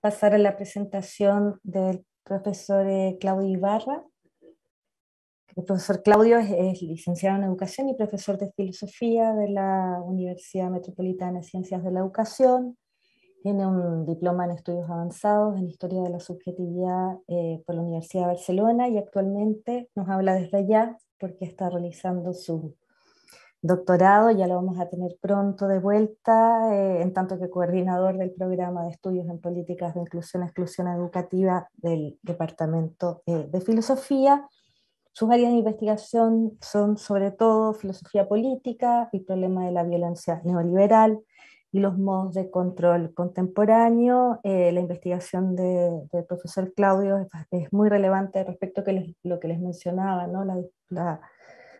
pasar a la presentación del profesor Claudio Ibarra. El profesor Claudio es licenciado en Educación y profesor de Filosofía de la Universidad Metropolitana de Ciencias de la Educación. Tiene un diploma en Estudios Avanzados en Historia de la Subjetividad por la Universidad de Barcelona y actualmente nos habla desde allá porque está realizando su doctorado. Ya lo vamos a tener pronto de vuelta, en tanto que coordinador del programa de estudios en políticas de inclusión y exclusión educativa del Departamento de Filosofía. Sus áreas de investigación son sobre todo filosofía política, el problema de la violencia neoliberal y los modos de control contemporáneo. La investigación del profesor Claudio es muy relevante respecto a lo que les mencionaba, ¿no? La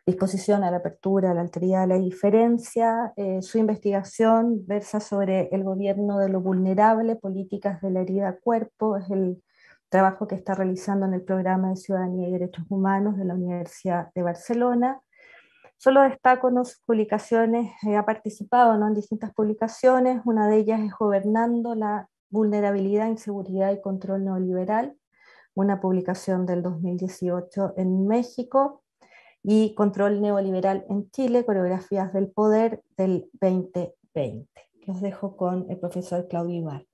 disposición a la apertura, a la alteridad, a la diferencia. Su investigación versa sobre el gobierno de lo vulnerable, políticas de la herida a cuerpo. Es el trabajo que está realizando en el programa de Ciudadanía y Derechos Humanos de la Universidad de Barcelona. Solo destaco, ¿no?, sus publicaciones. Ha participado, ¿no?, en distintas publicaciones. Una de ellas es Gobernando la vulnerabilidad, inseguridad y control neoliberal, una publicación del 2018 en México, y Control neoliberal en Chile, coreografías del poder, del 2020. Los dejo con el profesor Claudio Ibarra.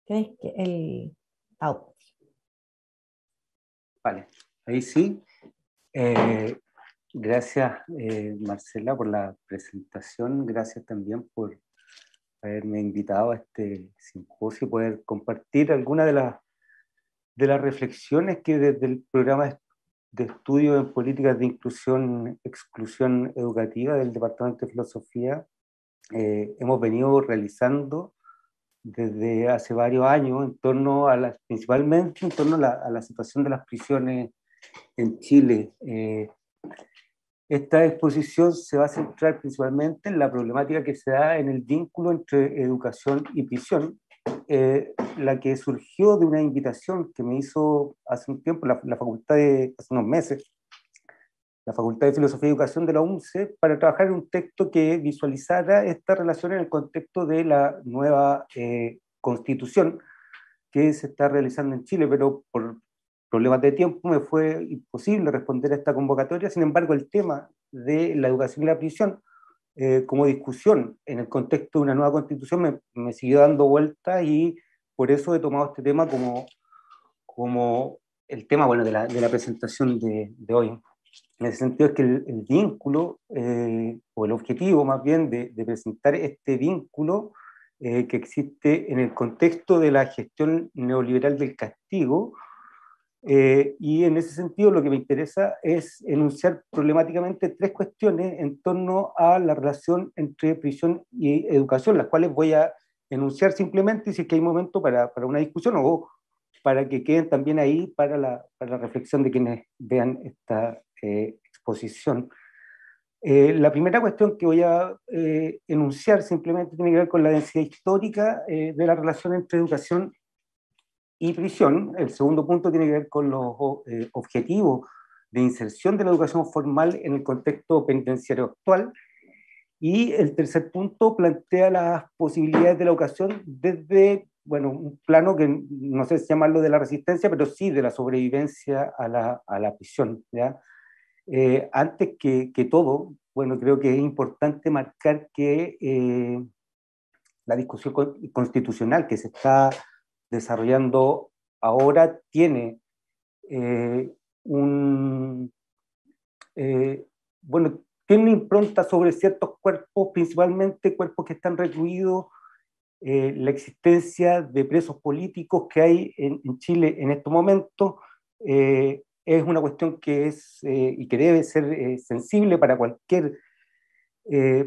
¿Tenéis el audio? Vale, ahí sí. Gracias, Marcela, por la presentación. Gracias también por haberme invitado a este simposio y poder compartir algunas de las reflexiones que desde el programa de estudio en políticas de inclusión, exclusión educativa del Departamento de Filosofía hemos venido realizando desde hace varios años en torno a principalmente en torno a la situación de las prisiones en Chile. Esta exposición se va a centrar principalmente en la problemática que se da en el vínculo entre educación y prisión, la que surgió de una invitación que me hizo hace un tiempo la facultad hace unos meses, la Facultad de Filosofía y Educación de la UNCE, para trabajar en un texto que visualizara esta relación en el contexto de la nueva constitución que se está realizando en Chile, pero por problemas de tiempo me fue imposible responder a esta convocatoria. Sin embargo, el tema de la educación y la prisión como discusión en el contexto de una nueva constitución me siguió dando vuelta, y por eso he tomado este tema como el tema, bueno, de la presentación de hoy. En ese sentido es que el vínculo, o el objetivo más bien de presentar este vínculo que existe en el contexto de la gestión neoliberal del castigo, y en ese sentido lo que me interesa es enunciar problemáticamente tres cuestiones en torno a la relación entre prisión y educación, las cuales voy a enunciar simplemente, y si es que hay momento para una discusión o para que queden también ahí para la reflexión de quienes vean esta exposición. La primera cuestión que voy a enunciar simplemente tiene que ver con la densidad histórica de la relación entre educación y prisión. El segundo punto tiene que ver con los objetivos de inserción de la educación formal en el contexto penitenciario actual. Y el tercer punto plantea las posibilidades de la educación desde, bueno, un plano que no sé si llamarlo de la resistencia, pero sí de la sobrevivencia a la prisión, ¿ya? Antes que todo, bueno, creo que es importante marcar que la discusión constitucional que se está desarrollando ahora tiene eh, un, bueno, tiene una impronta sobre ciertos cuerpos, principalmente cuerpos que están recluidos, la existencia de presos políticos que hay en Chile en estos momentos. Es una cuestión que es y que debe ser sensible para cualquier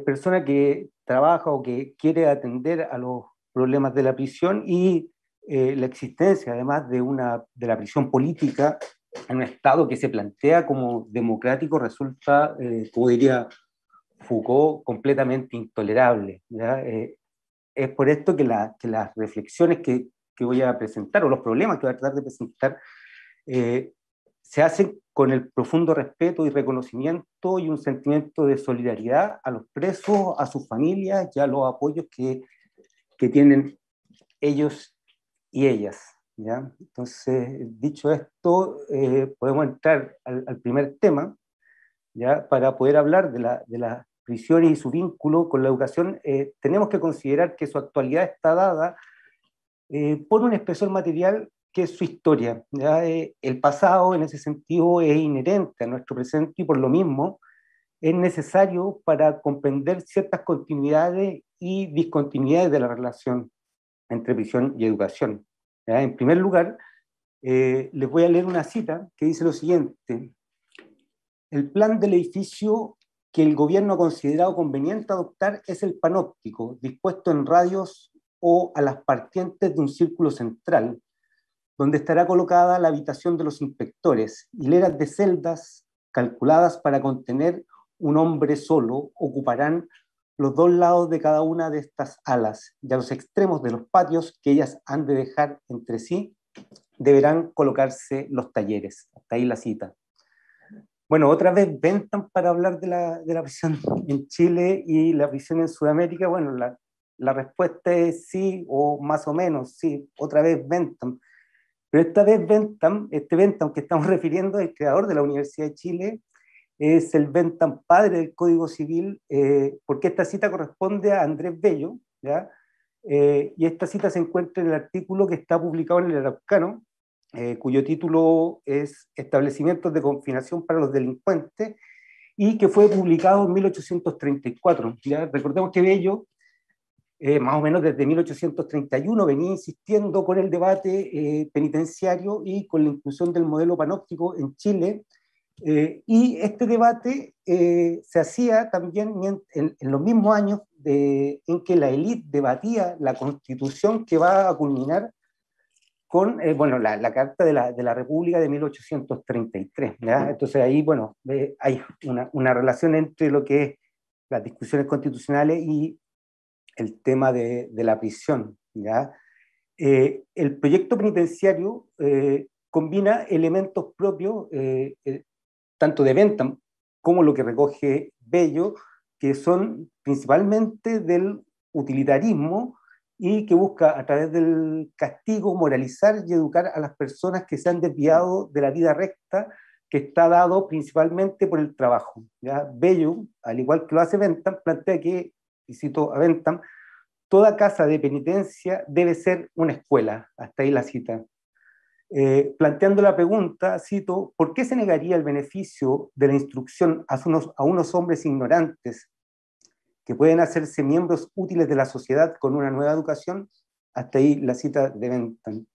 persona que trabaja o que quiere atender a los problemas de la prisión, y la existencia además de la prisión política en un Estado que se plantea como democrático resulta, como diría Foucault, completamente intolerable, ¿ya? Es por esto que las reflexiones que voy a presentar, o los problemas que voy a tratar de presentar, se hacen con el profundo respeto y reconocimiento y un sentimiento de solidaridad a los presos, a sus familias y a los apoyos que tienen ellos y ellas, ¿ya? Entonces, dicho esto, podemos entrar al primer tema, ¿ya? Para poder hablar de las prisiones y su vínculo con la educación. Tenemos que considerar que su actualidad está dada por un espesor material que es su historia, ¿ya? El pasado, en ese sentido, es inherente a nuestro presente y por lo mismo es necesario para comprender ciertas continuidades y discontinuidades de la relación entre prisión y educación, ¿ya? En primer lugar, les voy a leer una cita que dice lo siguiente: el plan del edificio que el gobierno ha considerado conveniente adoptar es el panóptico, dispuesto en radios o a las partientes de un círculo central, donde estará colocada la habitación de los inspectores. Hileras de celdas calculadas para contener un hombre solo ocuparán los dos lados de cada una de estas alas, y a los extremos de los patios que ellas han de dejar entre sí deberán colocarse los talleres. Hasta ahí la cita. Bueno, otra vez Bentham para hablar de la prisión en Chile y la prisión en Sudamérica. Bueno, la respuesta es sí, o más o menos sí, otra vez Bentham. Pero esta vez Bentham, este Bentham que estamos refiriendo, el creador de la Universidad de Chile, es el Bentham padre del Código Civil, porque esta cita corresponde a Andrés Bello, ¿ya? Y esta cita se encuentra en el artículo que está publicado en el Araucano, cuyo título es Establecimientos de confinación para los delincuentes, y que fue publicado en 1834. ¿Ya? Recordemos que Bello, más o menos desde 1831, venía insistiendo con el debate penitenciario y con la inclusión del modelo panóptico en Chile, y este debate se hacía también en los mismos años en que la élite debatía la constitución que va a culminar con bueno, la Carta de la República de 1833. ¿Ya? Entonces ahí, bueno, hay una relación entre lo que es las discusiones constitucionales y el tema de la prisión. ¿Ya? El proyecto penitenciario combina elementos propios, tanto de Bentham como lo que recoge Bello, que son principalmente del utilitarismo y que busca a través del castigo moralizar y educar a las personas que se han desviado de la vida recta que está dado principalmente por el trabajo. ¿Ya? Bello, al igual que lo hace Bentham, plantea que, y cito a Bentham, toda casa de penitencia debe ser una escuela. Hasta ahí la cita. Planteando la pregunta, cito, ¿por qué se negaría el beneficio de la instrucción a unos hombres ignorantes que pueden hacerse miembros útiles de la sociedad con una nueva educación? Hasta ahí la cita de Bentham.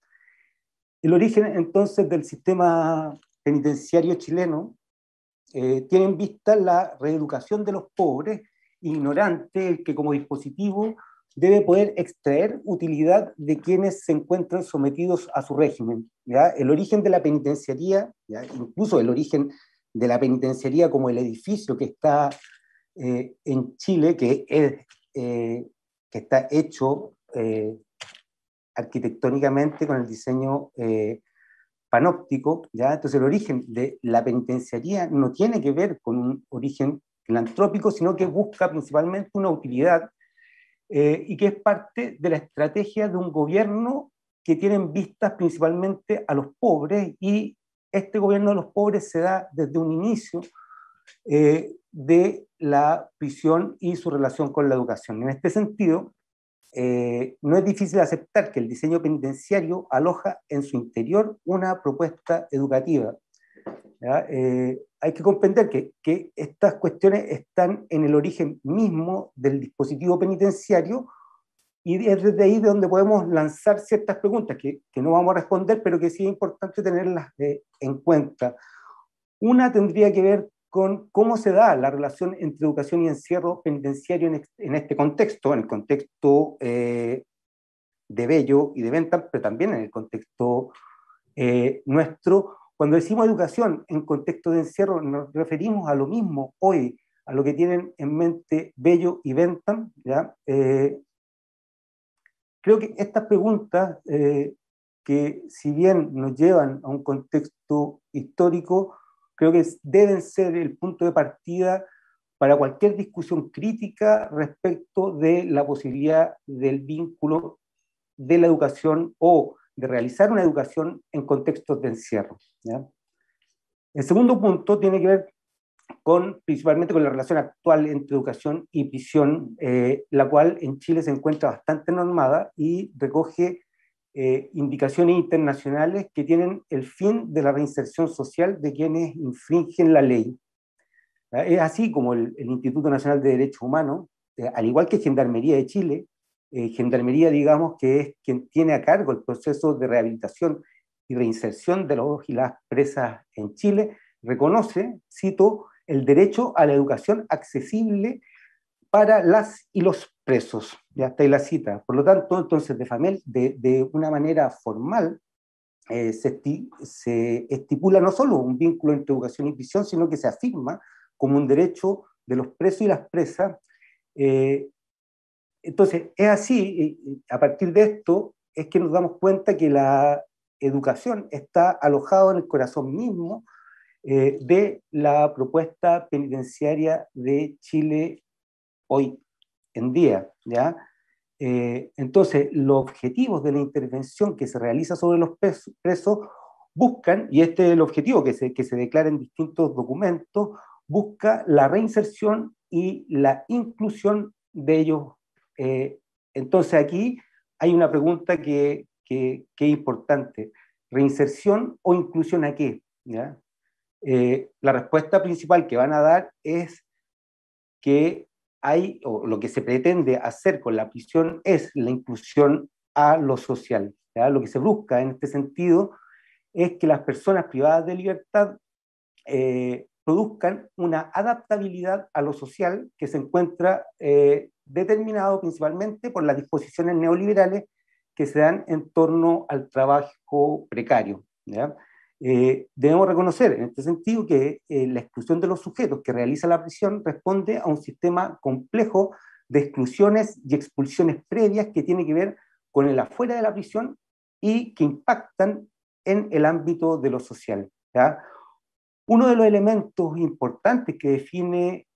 El origen entonces del sistema penitenciario chileno tiene en vista la reeducación de los pobres, ignorantes, el que como dispositivo debe poder extraer utilidad de quienes se encuentran sometidos a su régimen. ¿Ya? El origen de la penitenciaría, ¿ya? Incluso el origen de la penitenciaría como el edificio que está en Chile, que está hecho arquitectónicamente con el diseño panóptico, ¿ya? Entonces el origen de la penitenciaría no tiene que ver con un origen filantrópico, sino que busca principalmente una utilidad y que es parte de la estrategia de un gobierno que tiene en vistas principalmente a los pobres, y este gobierno de los pobres se da desde un inicio de la prisión y su relación con la educación. En este sentido, no es difícil aceptar que el diseño penitenciario aloja en su interior una propuesta educativa. Hay que comprender que estas cuestiones están en el origen mismo del dispositivo penitenciario, y es desde ahí de donde podemos lanzar ciertas preguntas que no vamos a responder, pero que sí es importante tenerlas en cuenta. Una tendría que ver con cómo se da la relación entre educación y encierro penitenciario en este contexto, en el contexto de Bello y de Bentham, pero también en el contexto nuestro. Cuando decimos educación en contexto de encierro, nos referimos a lo mismo hoy, a lo que tienen en mente Bello y Bentham. ¿Ya? Creo que estas preguntas que, si bien nos llevan a un contexto histórico, creo que deben ser el punto de partida para cualquier discusión crítica respecto de la posibilidad del vínculo de la educación o de realizar una educación en contextos de encierro, ¿ya? El segundo punto tiene que ver principalmente con la relación actual entre educación y prisión, la cual en Chile se encuentra bastante normada y recoge indicaciones internacionales que tienen el fin de la reinserción social de quienes infringen la ley. Es así como el Instituto Nacional de Derechos Humanos, al igual que Gendarmería de Chile, Gendarmería, digamos, que es quien tiene a cargo el proceso de rehabilitación y reinserción de los y las presas en Chile, reconoce, cito, el derecho a la educación accesible para las y los presos. Ya está ahí la cita. Por lo tanto, entonces, de una manera formal, se estipula no solo un vínculo entre educación y prisión, sino que se afirma como un derecho de los presos y las presas. Entonces, es así, a partir de esto, es que nos damos cuenta que la educación está alojada en el corazón mismo de la propuesta penitenciaria de Chile hoy en día, ¿ya? Entonces, los objetivos de la intervención que se realiza sobre los presos buscan, y este es el objetivo que se declara en distintos documentos, busca la reinserción y la inclusión de ellos. Entonces, aquí hay una pregunta que es importante. ¿Reinserción o inclusión a qué? ¿Ya? La respuesta principal que van a dar es que hay, o lo que se pretende hacer con la prisión es la inclusión a lo social, ¿ya? Lo que se busca en este sentido es que las personas privadas de libertad produzcan una adaptabilidad a lo social que se encuentra determinado principalmente por las disposiciones neoliberales que se dan en torno al trabajo precario, ¿ya? Debemos reconocer en este sentido que la exclusión de los sujetos que realiza la prisión responde a un sistema complejo de exclusiones y expulsiones previas que tiene que ver con el afuera de la prisión y que impactan en el ámbito de lo social, ¿ya? Uno de los elementos importantes que define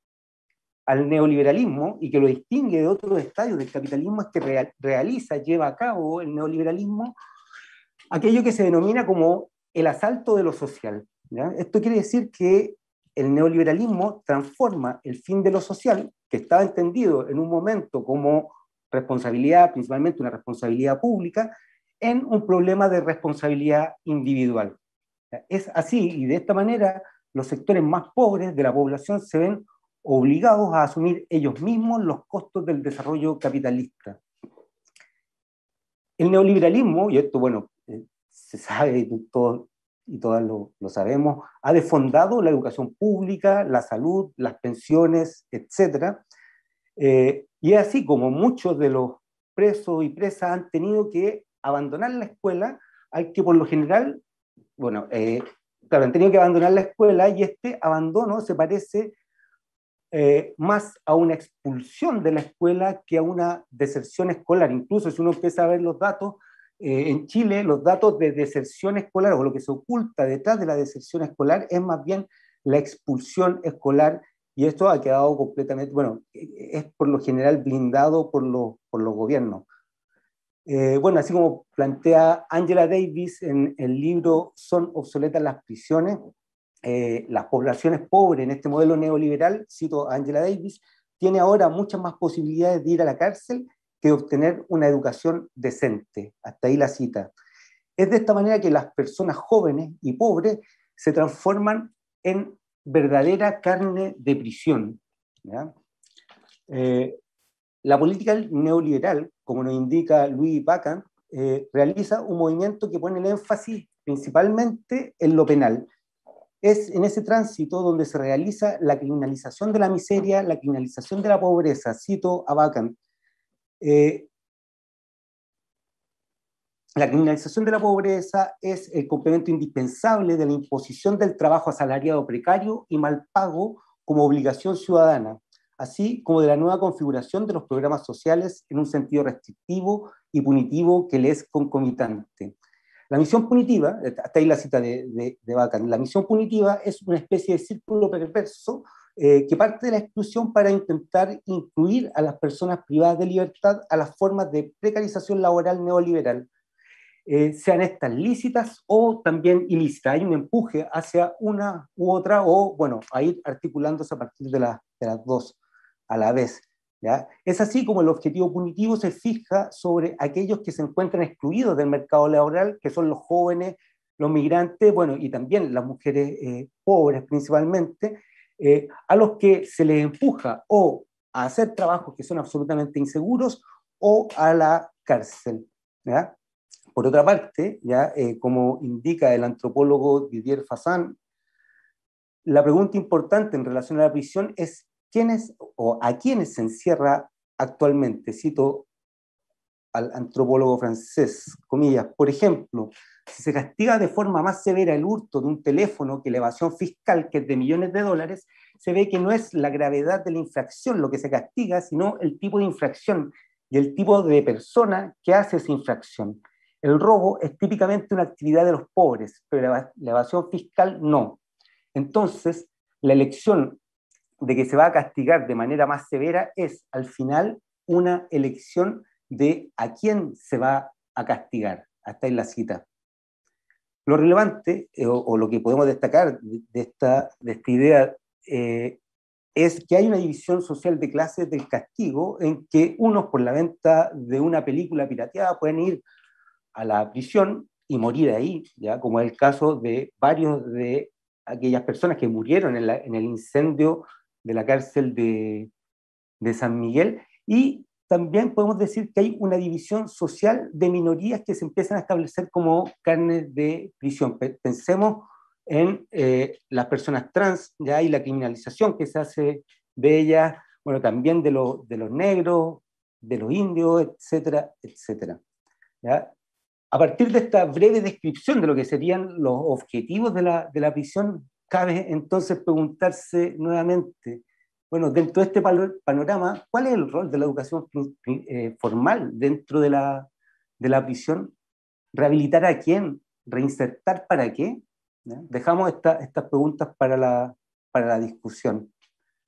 al neoliberalismo y que lo distingue de otros estadios del capitalismo es que lleva a cabo el neoliberalismo aquello que se denomina como el asalto de lo social, ¿ya? Esto quiere decir que el neoliberalismo transforma el fin de lo social, que estaba entendido en un momento como responsabilidad, principalmente una responsabilidad pública, en un problema de responsabilidad individual. Es así, y de esta manera los sectores más pobres de la población se ven obligados a asumir ellos mismos los costos del desarrollo capitalista. El neoliberalismo, y esto, bueno, se sabe, todos y todas lo sabemos, ha desfondado la educación pública, la salud, las pensiones, etc. Y es así como muchos de los presos y presas han tenido que abandonar la escuela, al que por lo general, bueno, claro, han tenido que abandonar la escuela y este abandono se parece más a una expulsión de la escuela que a una deserción escolar. Incluso si uno empieza a ver los datos, en Chile los datos de deserción escolar o lo que se oculta detrás de la deserción escolar es más bien la expulsión escolar, y esto ha quedado completamente, bueno, es por lo general blindado por los gobiernos. Bueno, así como plantea Angela Davis en el libro ¿Son obsoletas las prisiones? Las poblaciones pobres en este modelo neoliberal, cito a Angela Davis, tiene ahora muchas más posibilidades de ir a la cárcel que de obtener una educación decente. Hasta ahí la cita. Es de esta manera que las personas jóvenes y pobres se transforman en verdadera carne de prisión, ¿ya? La política neoliberal, como nos indica Louis Bacan, realiza un movimiento que pone el énfasis principalmente en lo penal. Es en ese tránsito donde se realiza la criminalización de la miseria, la criminalización de la pobreza. Cito a Bacan. La criminalización de la pobreza es el complemento indispensable de la imposición del trabajo asalariado precario y mal pago como obligación ciudadana, así como de la nueva configuración de los programas sociales en un sentido restrictivo y punitivo que le es concomitante. La misión punitiva, hasta ahí la cita de Bacán, la misión punitiva es una especie de círculo perverso que parte de la exclusión para intentar incluir a las personas privadas de libertad a las formas de precarización laboral neoliberal, sean estas lícitas o también ilícitas. Hay un empuje hacia una u otra, o bueno, a ir articulándose a partir de las dos a la vez. ¿Ya? Es así como el objetivo punitivo se fija sobre aquellos que se encuentran excluidos del mercado laboral, que son los jóvenes, los migrantes, bueno, y también las mujeres pobres principalmente, a los que se les empuja o a hacer trabajos que son absolutamente inseguros o a la cárcel. ¿Ya? Por otra parte, ¿ya? Como indica el antropólogo Didier Fassin, la pregunta importante en relación a la prisión es quiénes o a quiénes se encierra actualmente. Cito al antropólogo francés, comillas, por ejemplo, si se castiga de forma más severa el hurto de un teléfono que la evasión fiscal, que es de millones de dólares, se ve que no es la gravedad de la infracción lo que se castiga, sino el tipo de infracción y el tipo de persona que hace esa infracción. El robo es típicamente una actividad de los pobres, pero la evasión fiscal no. Entonces, la elección de que se va a castigar de manera más severa es, al final, una elección de a quién se va a castigar. Hasta en la cita. Lo relevante, o lo que podemos destacar de esta idea, es que hay una división social de clases del castigo, en que unos por la venta de una película pirateada pueden ir a la prisión y morir ahí, ¿ya? Como es el caso de varios de aquellas personas que murieron en el incendio de la cárcel de San Miguel, y también podemos decir que hay una división social de minorías que se empiezan a establecer como carne de prisión. Pensemos en las personas trans, ya hay la criminalización que se hace de ellas, bueno, también de los negros, de los indios, etcétera, etcétera. ¿Ya? A partir de esta breve descripción de lo que serían los objetivos de la prisión, cabe entonces preguntarse nuevamente, bueno, dentro de este panorama, ¿cuál es el rol de la educación formal dentro de la prisión? ¿Rehabilitar a quién? ¿Reinsertar para qué? ¿Ya? Dejamos estas preguntas para la discusión.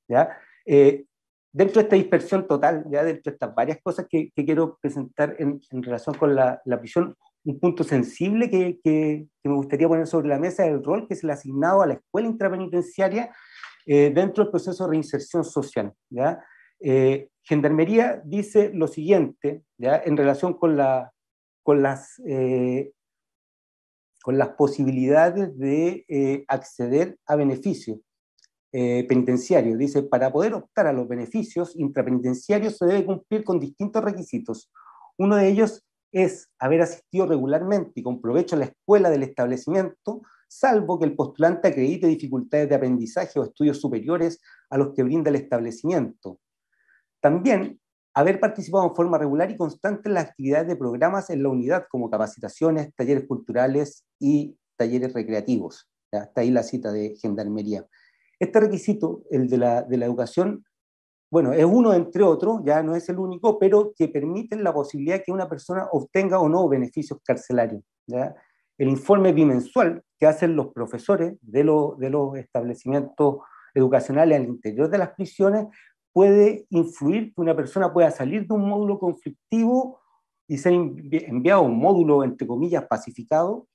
¿Ya? Dentro de esta dispersión total, ya dentro de estas varias cosas que quiero presentar en relación con la prisión, un punto sensible que me gustaría poner sobre la mesa es el rol que se le ha asignado a la escuela intrapenitenciaria dentro del proceso de reinserción social. ¿Ya? Gendarmería dice lo siguiente, ¿ya? En relación con las posibilidades de acceder a beneficios penitenciarios. Dice, para poder optar a los beneficios intrapenitenciarios se debe cumplir con distintos requisitos. Uno de ellos es haber asistido regularmente y con provecho a la escuela del establecimiento, salvo que el postulante acredite dificultades de aprendizaje o estudios superiores a los que brinda el establecimiento. También haber participado en forma regular y constante en las actividades de programas en la unidad, como capacitaciones, talleres culturales y talleres recreativos. ¿Ya? Está ahí la cita de Gendarmería. Este requisito, el de la educación, bueno, es uno entre otros, ya no es el único, pero que permiten la posibilidad de que una persona obtenga o no beneficios carcelarios. ¿Ya? El informe bimensual que hacen los profesores de los establecimientos educacionales al interior de las prisiones puede influir que una persona pueda salir de un módulo conflictivo y ser enviado a un módulo, entre comillas, pacificado,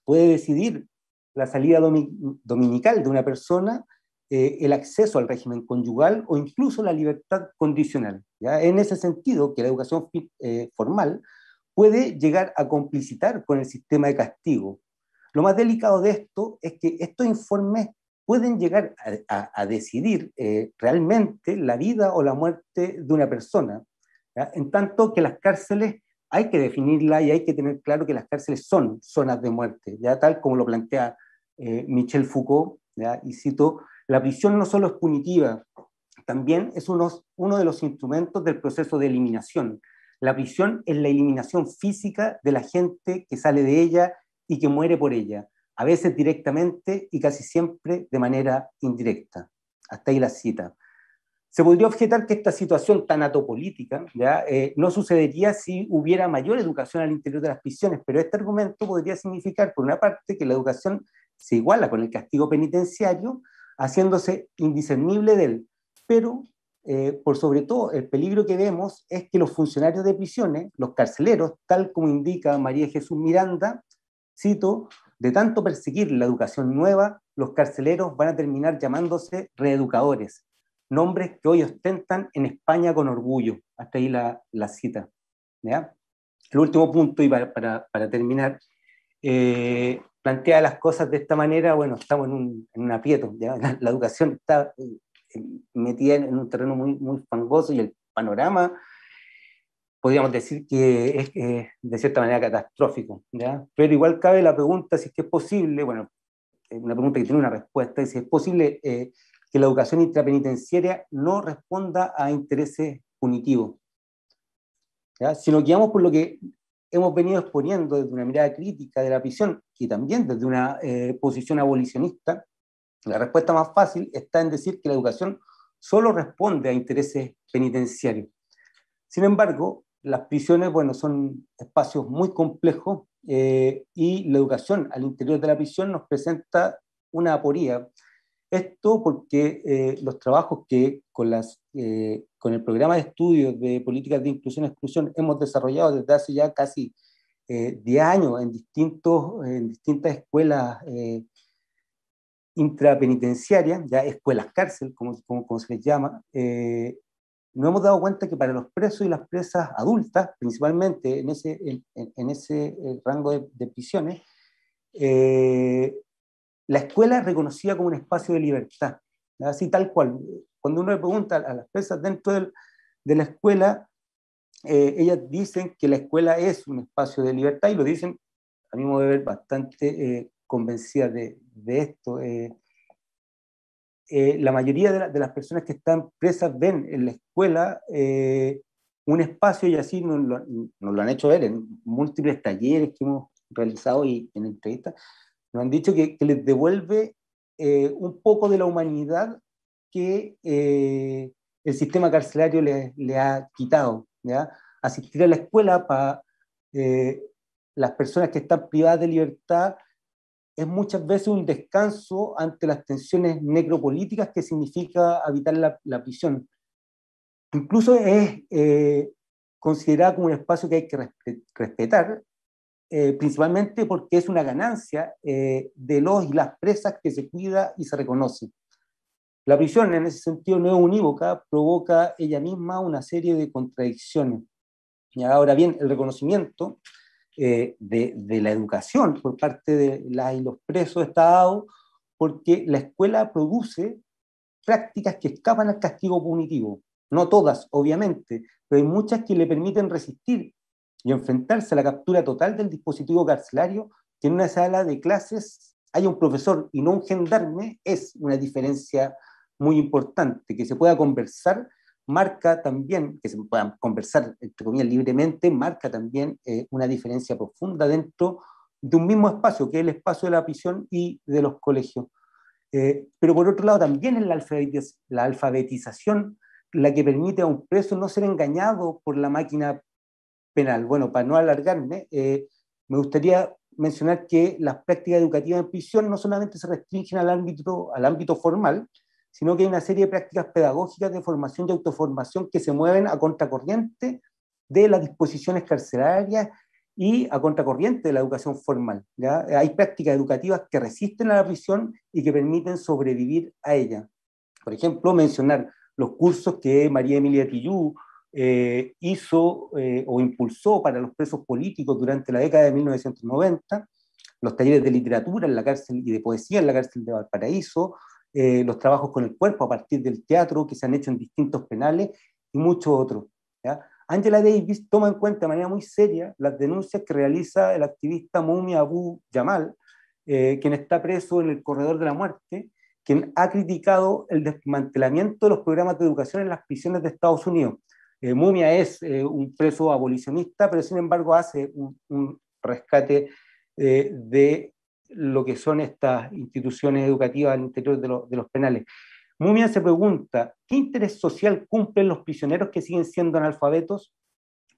puede decidir la salida dominical de una persona, el acceso al régimen conyugal o incluso la libertad condicional. ¿Ya? En ese sentido, que la educación formal puede llegar a complicitar con el sistema de castigo. Lo más delicado de esto es que estos informes pueden llegar a decidir realmente la vida o la muerte de una persona, ¿ya? En tanto que las cárceles hay que definirla y hay que tener claro que las cárceles son zonas de muerte, ya tal como lo plantea Michel Foucault, ¿ya? Y cito, la prisión no solo es punitiva, también es uno de los instrumentos del proceso de eliminación. La prisión es la eliminación física de la gente que sale de ella y que muere por ella, a veces directamente y casi siempre de manera indirecta. Hasta ahí la cita. Se podría objetar que esta situación tan atopolítica, ¿ya? No sucedería si hubiera mayor educación al interior de las prisiones, pero este argumento podría significar, por una parte, que la educación se iguala con el castigo penitenciario, haciéndose indiscernible de él. Pero, por sobre todo, el peligro que vemos es que los funcionarios de prisiones, los carceleros, tal como indica María Jesús Miranda, cito, de tanto perseguir la educación nueva, los carceleros van a terminar llamándose reeducadores, nombres que hoy ostentan en España con orgullo. Hasta ahí la cita. ¿Ya? El último punto, y para terminar, plantea las cosas de esta manera. Bueno, estamos en un aprieto, ¿ya? La educación está metida en un terreno muy fangoso, y el panorama podríamos decir que es de cierta manera catastrófico, ¿ya? Pero igual cabe la pregunta si es que es posible, bueno, una pregunta que tiene una respuesta, es si es posible que la educación intrapenitenciaria no responda a intereses punitivos, ¿ya? Si nos guiamos por lo que hemos venido exponiendo desde una mirada crítica de la prisión y también desde una posición abolicionista, la respuesta más fácil está en decir que la educación solo responde a intereses penitenciarios. Sin embargo, las prisiones, bueno, son espacios muy complejos, y la educación al interior de la prisión nos presenta una aporía. Esto porque los trabajos que con el programa de estudios de políticas de inclusión y exclusión hemos desarrollado desde hace ya casi 10 años en distintas escuelas intrapenitenciarias, ya escuelas cárcel, como se les llama, nos hemos dado cuenta que para los presos y las presas adultas, principalmente en ese rango de prisiones, la escuela es reconocida como un espacio de libertad, ¿no? Así tal cual. Cuando uno le pregunta a las presas dentro de la escuela, ellas dicen que la escuela es un espacio de libertad, y lo dicen, a mi modo de ver, bastante convencidas de esto. La mayoría de las personas que están presas ven en la escuela un espacio, y así nos lo han hecho ver en múltiples talleres que hemos realizado y en entrevistas. Nos han dicho que les devuelve un poco de la humanidad que el sistema carcelario le ha quitado, ¿ya? Asistir a la escuela para las personas que están privadas de libertad es muchas veces un descanso ante las tensiones necropolíticas que significa habitar la prisión. Incluso es considerada como un espacio que hay que respetar, principalmente porque es una ganancia de los y las presas que se cuida y se reconoce. La prisión, en ese sentido, no es unívoca, provoca ella misma una serie de contradicciones. Y ahora bien, el reconocimiento de la educación por parte de las y los presos está dado porque la escuela produce prácticas que escapan al castigo punitivo. No todas, obviamente, pero hay muchas que le permiten resistir y enfrentarse a la captura total del dispositivo carcelario, que en una sala de clases haya un profesor y no un gendarme es una diferencia muy importante. Que se pueda conversar marca también, que se puedan conversar, entre comillas, libremente, marca también una diferencia profunda dentro de un mismo espacio, que es el espacio de la prisión y de los colegios. Pero por otro lado también es la alfabetización la que permite a un preso no ser engañado por la máquina penal. Bueno, para no alargarme, me gustaría mencionar que las prácticas educativas en prisión no solamente se restringen al ámbito formal, sino que hay una serie de prácticas pedagógicas de formación y autoformación que se mueven a contracorriente de las disposiciones carcelarias y a contracorriente de la educación formal, ¿ya? Hay prácticas educativas que resisten a la prisión y que permiten sobrevivir a ella. Por ejemplo, mencionar los cursos que María Emilia Tillú hizo o impulsó para los presos políticos durante la década de 1990, los talleres de literatura en la cárcel y de poesía en la cárcel de Valparaíso, los trabajos con el cuerpo a partir del teatro que se han hecho en distintos penales y muchos otros, ¿ya? Angela Davis toma en cuenta de manera muy seria las denuncias que realiza el activista Mumia Abu Jamal, quien está preso en el corredor de la muerte, quien ha criticado el desmantelamiento de los programas de educación en las prisiones de Estados Unidos. Mumia es un preso abolicionista, pero sin embargo hace un rescate de lo que son estas instituciones educativas al interior de los penales. Mumia se pregunta, ¿qué interés social cumplen los prisioneros que siguen siendo analfabetos?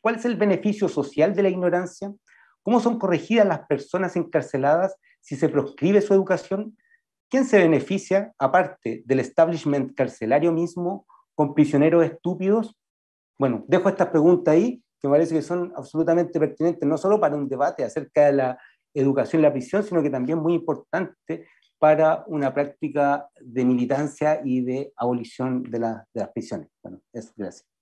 ¿Cuál es el beneficio social de la ignorancia? ¿Cómo son corregidas las personas encarceladas si se proscribe su educación? ¿Quién se beneficia, aparte del establishment carcelario mismo, con prisioneros estúpidos? Bueno, dejo estas preguntas ahí, que me parece que son absolutamente pertinentes, no solo para un debate acerca de la educación en la prisión, sino que también muy importante para una práctica de militancia y de abolición de las prisiones. Bueno, eso, gracias.